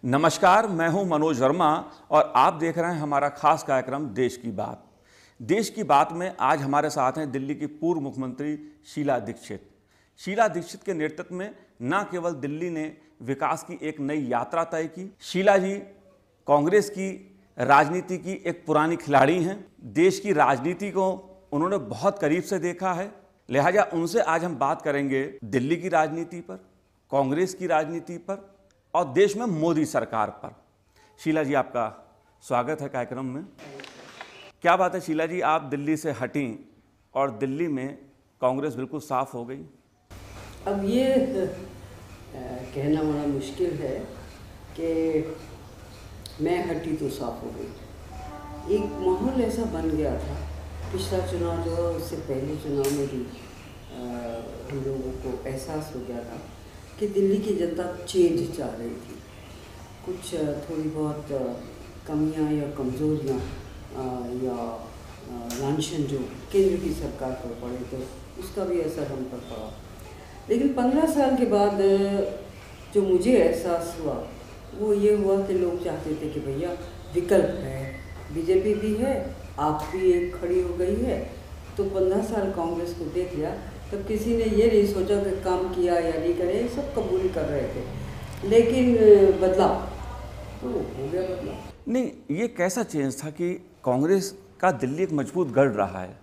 नमस्कार, मैं हूं मनोज वर्मा और आप देख रहे हैं हमारा खास कार्यक्रम देश की बात। देश की बात में आज हमारे साथ हैं दिल्ली की पूर्व मुख्यमंत्री शीला दीक्षित। शीला दीक्षित के नेतृत्व में न केवल दिल्ली ने विकास की एक नई यात्रा तय की, शीला जी कांग्रेस की राजनीति की एक पुरानी खिलाड़ी हैं। देश की राजनीति को उन्होंने बहुत करीब से देखा है, लिहाजा उनसे आज हम बात करेंगे दिल्ली की राजनीति पर, कांग्रेस की राजनीति पर और देश में मोदी सरकार पर। शीला जी, आपका स्वागत है कार्यक्रम में। क्या बात है शीला जी, आप दिल्ली से हटी और दिल्ली में कांग्रेस बिल्कुल साफ हो गई। अब ये कहना बड़ा मुश्किल है कि मैं हटी तो साफ हो गई। एक माहौल ऐसा बन गया था, पिछला चुनाव जो है उससे पहले चुनाव में भी हम लोगों को एहसास हो गया था कि दिल्ली की जनता चेंज चाह रही थी। कुछ थोड़ी बहुत कमियां या कमज़ोरियां या लांछन जो केंद्र की सरकार पर पड़े थे उसका भी असर हम पर पड़ा। लेकिन 15 साल के बाद जो मुझे एहसास हुआ वो ये हुआ कि लोग चाहते थे कि भैया विकल्प है, बीजेपी भी है, आप भी एक खड़ी हो गई है। तो 15 साल कांग्रेस को देख लिया, तब किसी ने ये नहीं सोचा कि काम किया या नहीं करे, सब कबूल कर रहे थे। लेकिन बदलाव तो हो गया बदलाव। नहीं, ये कैसा चेंज था कि कांग्रेस का दिल्ली एक मजबूत गढ़ रहा है,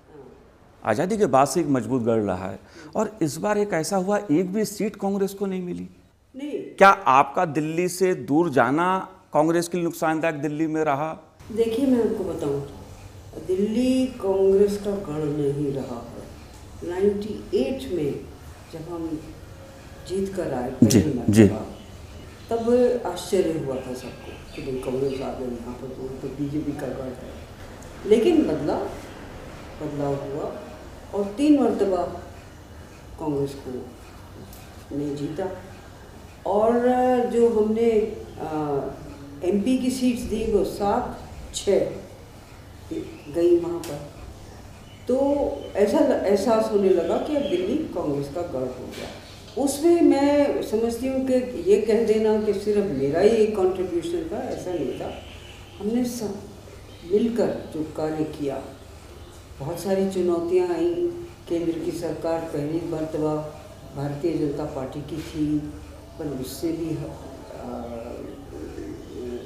आज़ादी के बाद से एक मजबूत गढ़ रहा है, और इस बार एक ऐसा हुआ एक भी सीट कांग्रेस को नहीं मिली। नहीं, क्या आपका दिल्ली से दूर जाना कांग्रेस के लिए नुकसानदायक दिल्ली में रहा? देखिए मैं आपको बताऊं, दिल्ली कांग्रेस का गढ़ नहीं रहा है। 98 में जब हम जीत कर आए पहली मरतबा, तब आश्चर्य हुआ था सबको कि भाई कांग्रेस आ गई यहाँ पर, तो बीजेपी का गढ़ है। लेकिन बदलाव हुआ और 3 मरतबा कांग्रेस को ने जीता। और जो हमने एमपी की सीट्स दी वो 7-6 गई वहाँ पर, तो ऐसा एहसास होने लगा कि अब दिल्ली कांग्रेस का गढ़ हो गया। उसमें मैं समझती हूँ कि ये कह देना कि सिर्फ मेरा ही एक कंट्रीब्यूशन था, ऐसा नहीं था। हमने सब मिलकर जो कार्य किया, बहुत सारी चुनौतियाँ आई। केंद्र की सरकार पहली मरतबा भारतीय जनता पार्टी की थी, पर उससे भी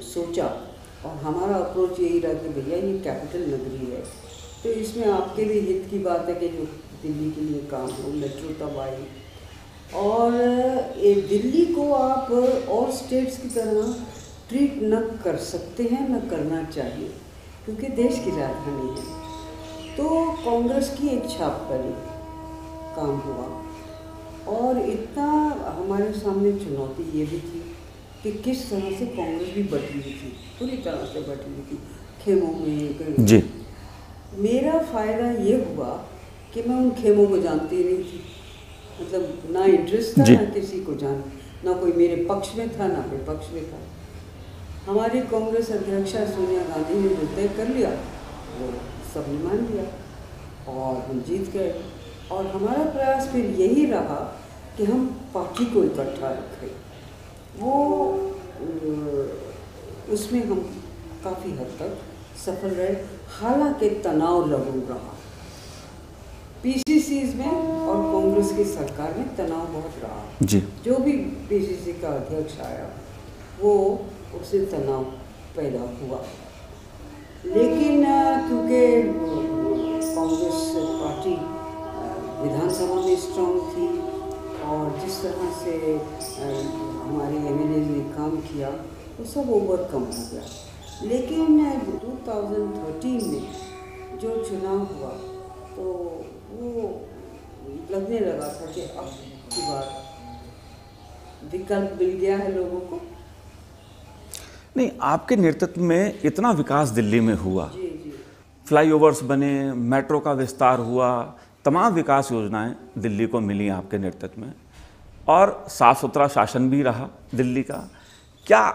सोचा और हमारा अप्रोच यही रहा कि भैया ये कैपिटल नगरी है, तो इसमें आपके भी हित की बात है कि जो दिल्ली के लिए काम हो। मेट्रो तब आई और ये दिल्ली को आप और स्टेट्स की तरह ट्रीट न कर सकते हैं, न करना चाहिए, क्योंकि देश की राजधानी है। तो कांग्रेस की एक छाप पड़ी, काम हुआ। और इतना हमारे सामने चुनौती ये भी थी कि किस तरह से कांग्रेस भी बटी हुई थी, पूरी तरह से बटी हुई थी खेमों में जी। मेरा फ़ायदा ये हुआ कि मैं उन खेमों को जानती नहीं थी, मतलब ना इंटरेस्ट था, ना किसी को जान, ना कोई मेरे पक्ष में था ना विपक्ष में था। हमारी कांग्रेस अध्यक्षा सोनिया गांधी ने जो तय कर लिया वो सबने मान लिया और हम जीत गए। और हमारा प्रयास फिर यही रहा कि हम पार्टी को इकट्ठा रखें। वो उसमें हम काफ़ी हद तक सफल रहे, हालांकि तनाव लगू रहा। पीसीसीज में और कांग्रेस की सरकार में तनाव बहुत रहा जी। जो भी पीसीसी का अध्यक्ष आया वो उससे तनाव पैदा हुआ। लेकिन क्योंकि कांग्रेस पार्टी विधानसभा में स्ट्रांग थी और जिस तरह से हमारे एमएलए ने काम किया वो सब ओवरकम हो गया। लेकिन 2013 में जो चुनाव हुआ तो वो लगने लगा था कि अब की बार विकल्प मिल गया है लोगों को। नहीं, आपके नेतृत्व में इतना विकास दिल्ली में हुआ, जी। फ्लाईओवर्स बने, मेट्रो का विस्तार हुआ, तमाम विकास योजनाएं दिल्ली को मिली आपके नेतृत्व में, और साफ सुथरा शासन भी रहा दिल्ली का। क्या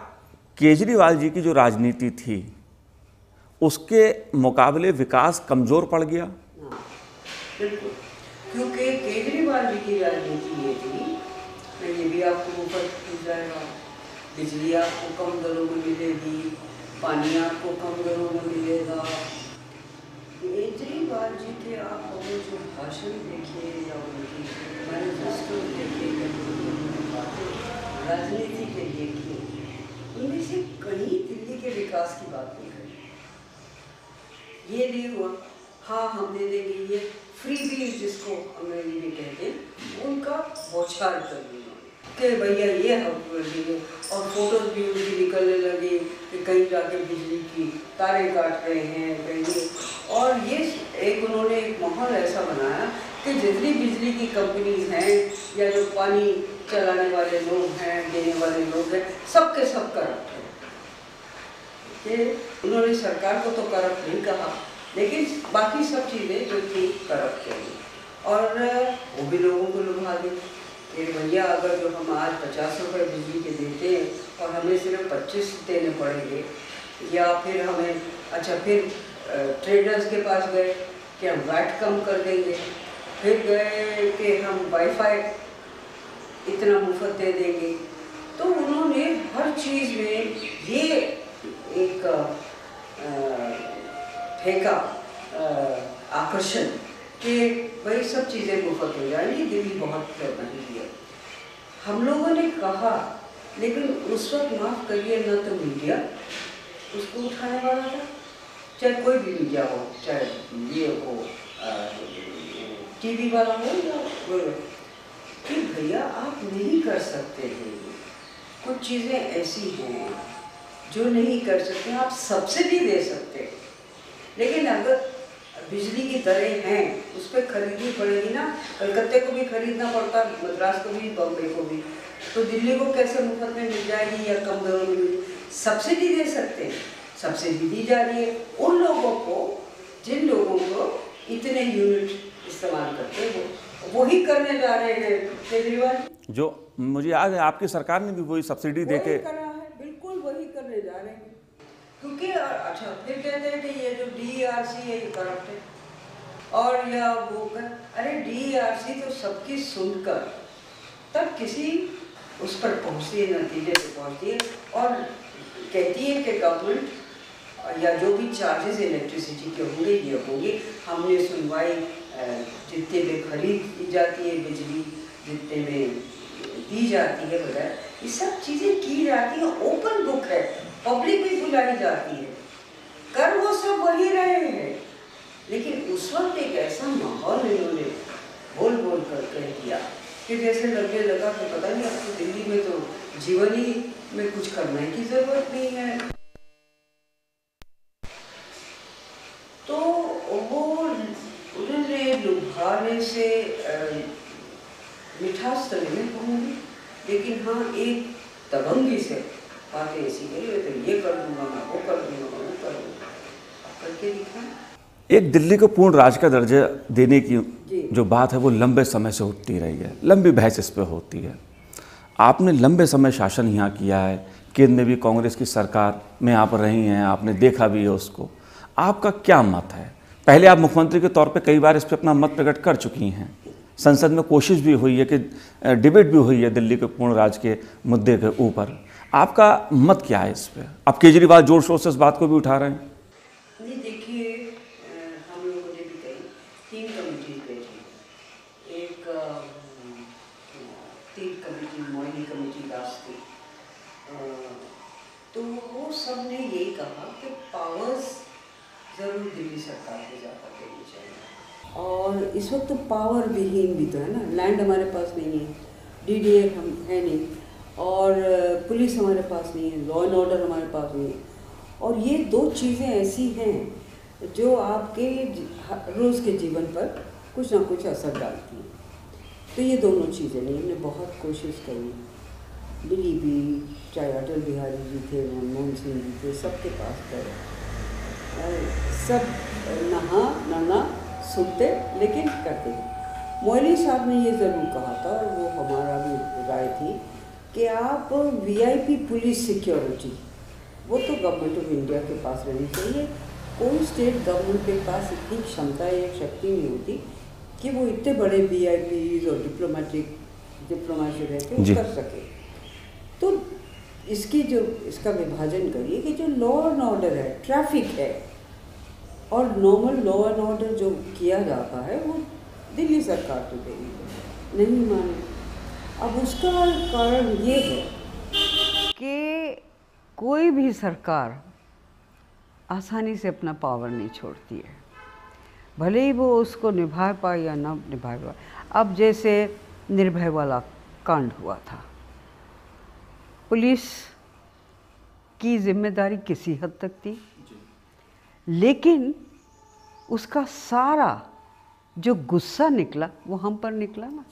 केजरीवाल जी की जो राजनीति थी उसके मुकाबले विकास कमज़ोर पड़ गया? हाँ, बिल्कुल, क्योंकि केजरीवाल जी की राजनीति ये थी, मैं ये भी आपको ऊपर पूछ जाएगा बिजली आपको कम दरों में मिलेगी, पानी आपको कम दरों में मिलेगा। केजरीवाल जी के आप अगर जो भाषण देखिए या उनकी मैनिफेस्टो देखिए या राजनीति के देखिए, उनमें से कहीं दिल्ली के विकास की बात नहीं करी। ये नहीं हुआ हाँ हम दे देंगे, ये फ्री बीज जिसको अंग्रेजी में कहते हैं, उनका बौछार कर दिया कि भैया ये हम कर दिए। और फोटोज भी उनकी निकलने लगी कि कहीं जाके बिजली की तारें काट रहे हैं कहीं। और ये एक उन्होंने एक माहौल ऐसा बनाया कि जितनी बिजली की कंपनीज हैं या जो पानी चलाने वाले लोग हैं, देने वाले लोग हैं, सबके सब करप्ट हैं। कि उन्होंने सरकार को तो करप्ट नहीं कहा, लेकिन बाकी सब चीज़ें जो थी करप्ट करी और वो भी लोगों को लुभा दी कि भैया अगर जो हम आज 50 रुपये बिजली के देते हैं और हमें सिर्फ 25 देने पड़ेंगे, या फिर हमें अच्छा फिर ट्रेडर्स के पास गए कि हम वैट कम कर देंगे, फिर गए कि हम वाईफाई इतना मुफ्त दे देंगे। तो उन्होंने हर चीज़ में ये एक फेंका आकर्षण कि भाई सब चीज़ें मुफ्त हो जाएंगी, दिल्ली बहुत नहीं दिया। हम लोगों ने कहा, लेकिन उस वक्त माफ़ करिए न तो मीडिया उसको उठाने वाला था, चाहे कोई भी मीडिया हो, चाहे ये हो टीवी वाला हो या कि भैया आप नहीं कर सकते हैं, कुछ चीज़ें ऐसी हैं जो नहीं कर सकते। आप सब्सिडी दे सकते हैं, लेकिन अगर बिजली की दरें हैं उस पर खरीदनी पड़ेगी ना। कलकत्ते को भी खरीदना पड़ता, मद्रास को भी, बम्बई को भी, तो दिल्ली को कैसे मुफ्त में मिल जाएगी या कम दरों में मिल। सब्सिडी दे सकते हैं, सब्सिडी दी जा रही है उन लोगों को जिन लोगों को इतने यूनिट इस्तेमाल करते हैं, वो ही करने जा रहे हैं केजरीवाल। जो मुझे याद है आपकी सरकार ने भी वही सब्सिडी देके करा है, बिल्कुल वही करने जा रहे हैं। क्योंकि अच्छा फिर कहते हैं कि ये जो DRC है ये करप्ट है, और या वो कर, अरे DRC तो सबकी सुनकर तब किसी उस पर पहुँचती है, नतीजे पे पहुँचती है और कहती है कि गवर्नमेंट या जो भी चार्जेस इलेक्ट्रिसिटी के होंगे ये होंगे, हमने सुनवाई जितने में खरीद की जाती है बिजली, जितने में दी जाती है वगैरह, ये सब चीज़ें की जाती है, ओपन बुक है, पब्लिक भी बुलाई जाती है, कर वो सब वही रहे हैं। लेकिन उस वक्त एक ऐसा माहौल इन्होंने बोल बोल कर कह दिया कि जैसे लगने लगा कि पता नहीं आपको दिल्ली में तो जीवन ही में कुछ करने की जरूरत नहीं है। तो वो उन्होंने लुभाने से मिठास तो नहीं कहूँगी, लेकिन हाँ एक दबंगी से बातें ऐसी करी, तो ये कर दूंगा मैं, वो कर दूंगा मैं, वो कर दूंगा, करके दिखा। एक दिल्ली को पूर्ण राज्य का दर्जा देने की जो बात है वो लंबे समय से उठती रही है, लंबी बहस इस पर होती है। आपने लंबे समय शासन यहाँ किया है, केंद्र में भी कांग्रेस की सरकार में आप रही हैं, आपने देखा भी है उसको, आपका क्या मत है? पहले आप मुख्यमंत्री के तौर पे कई बार इस पर अपना मत प्रकट कर चुकी हैं, संसद में कोशिश भी हुई है कि डिबेट भी हुई है दिल्ली के पूर्ण राज्य के मुद्दे के ऊपर, आपका मत क्या है इस पर? अब केजरीवाल जोर शोर से इस बात को भी उठा रहे हैं। नहीं देखिए, हम लोगों ने भी कही 3 कमेटी बैठी, एक 3 कमेटी मोइली कमेटी लास्ट थी, तो वो सब ने यही कहा कि पावर्स ज़रूर दिल्ली सरकार को ज़्यादा देनी चाहिए। और इस वक्त तो पावर विहीन भी तो है ना, लैंड हमारे पास नहीं है, DDA हम है नहीं, और पुलिस हमारे पास नहीं है, लॉ एंड ऑर्डर हमारे पास नहीं है, और ये 2 चीज़ें ऐसी हैं जो आपके रोज़ के जीवन पर कुछ ना कुछ असर डालती हैं। तो ये दोनों चीज़ें नहीं, हमने बहुत कोशिश करी, मिली भी, चाहे अटल बिहारी जी थे, मनमोहन सिंह जी थे, सबके पास गए, सब नहा सुनते लेकिन करते थे। मोइली साहब ने ये ज़रूर कहा था, और वो हमारा भी राय थी कि आप VIP पुलिस सिक्योरिटी वो तो गवर्नमेंट ऑफ इंडिया के पास रहनी चाहिए। कोई स्टेट गवर्नमेंट के पास इतनी क्षमता या शक्ति नहीं होती कि वो इतने बड़े VIPs और डिप्लोमेसी रह के कर सके। तो इसकी जो इसका विभाजन करिए कि जो लॉ एंड ऑर्डर है, ट्रैफिक है और नॉर्मल लॉ एंड ऑर्डर जो किया जाता है वो दिल्ली सरकार तो दे रही है, नहीं माने। अब उसका कारण ये है कि कोई भी सरकार आसानी से अपना पावर नहीं छोड़ती है, भले ही वो उसको निभा पाए या ना निभा पाए। अब जैसे निर्भय वाला कांड हुआ था, पुलिस की जिम्मेदारी किसी हद तक थी, लेकिन उसका सारा जो गुस्सा निकला वो हम पर निकला ना,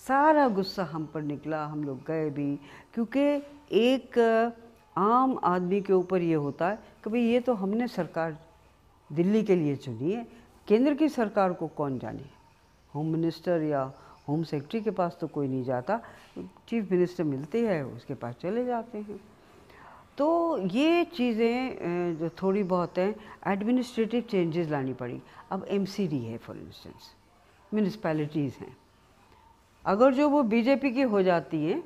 सारा गुस्सा हम पर निकला। हम लोग गए भी, क्योंकि एक आम आदमी के ऊपर ये होता है कि भाई ये तो हमने सरकार दिल्ली के लिए चुनी है, केंद्र की सरकार को कौन जाने। होम मिनिस्टर या होम सेक्रेटरी के पास तो कोई नहीं जाता, चीफ मिनिस्टर मिलते हैं उसके पास चले जाते हैं। तो ये चीज़ें जो थोड़ी बहुत हैं, एडमिनिस्ट्रेटिव चेंजेस लानी पड़ी। अब एमसीडी है फॉर इंस्टेंस, म्यूनिसपैलिटीज़ हैं, अगर जो वो बीजेपी की हो जाती हैं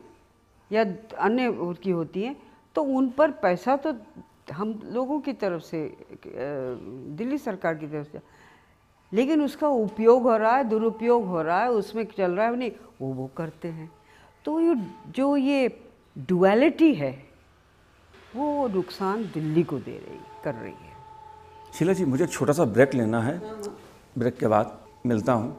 या अन्य उनकी होती हैं तो उन पर पैसा तो हम लोगों की तरफ से, दिल्ली सरकार की तरफ से, लेकिन उसका उपयोग हो रहा है, दुरुपयोग हो रहा है, उसमें चल रहा है नहीं, वो करते हैं। तो ये जो ये डुअलिटी है वो नुकसान दिल्ली को कर रही है। शीला जी, मुझे एक छोटा सा ब्रेक लेना है, ब्रेक के बाद मिलता हूँ।